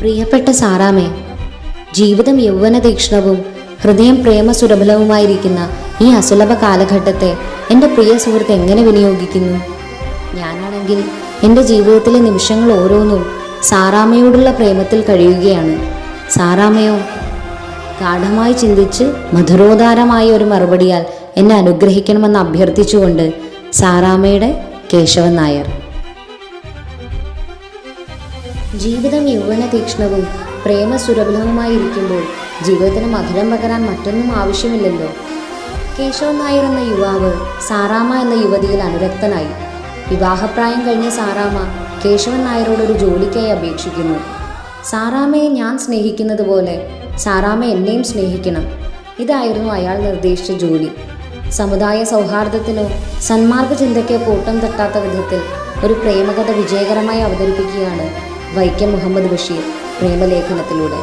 പ്രിയപ്പെട്ട സാറാമേ, ജീവിതം യൗവന തീക്ഷ്ണവും ഹൃദയം പ്രേമസുരഭലവുമായിരിക്കുന്ന ഈ അസുലഭ കാലഘട്ടത്തെ എൻ്റെ പ്രിയ സുഹൃത്ത് എങ്ങനെ വിനിയോഗിക്കുന്നു? ഞാനാണെങ്കിൽ എൻ്റെ ജീവിതത്തിലെ നിമിഷങ്ങൾ ഓരോന്നും സാറാമ്മയോടുള്ള പ്രേമത്തിൽ കഴിയുകയാണ്. സാറാമ്മയോ ഗാഠമായി ചിന്തിച്ച് മധുരോദാരമായ ഒരു മറുപടിയാൽ എന്നെ അനുഗ്രഹിക്കണമെന്ന് അഭ്യർത്ഥിച്ചുകൊണ്ട് സാറാമ്മയുടെ കേശവൻ നായർ. ജീവിതം യൗവന തീക്ഷ്ണവും പ്രേമസുരഭലവുമായിരിക്കുമ്പോൾ ജീവിതത്തിന് മധുരം പകരാൻ മറ്റൊന്നും ആവശ്യമില്ലല്ലോ. കേശവൻ നായർ എന്ന യുവാവ് സാറാമ്മ എന്ന യുവതിയിൽ അനുരക്തനായി. വിവാഹപ്രായം കഴിഞ്ഞ സാറാമ്മ കേശവൻ നായരോടൊരു ജോലിക്കായി അപേക്ഷിക്കുന്നു. സാറാമ്മയെ ഞാൻ സ്നേഹിക്കുന്നത് പോലെ സാറാമ്മ എന്നെയും സ്നേഹിക്കണം. ഇതായിരുന്നു അയാൾ നിർദ്ദേശിച്ച ജോലി. സമുദായ സൗഹാർദ്ദത്തിനോ സന്മാർഗ ചിന്തയ്ക്കോ കൂട്ടം തട്ടാത്ത വിധത്തിൽ ഒരു പ്രേമകഥ വിജയകരമായി അവതരിപ്പിക്കുകയാണ് വൈക്കം മുഹമ്മദ് ബഷീർ പ്രേമലേഖനത്തിലൂടെ.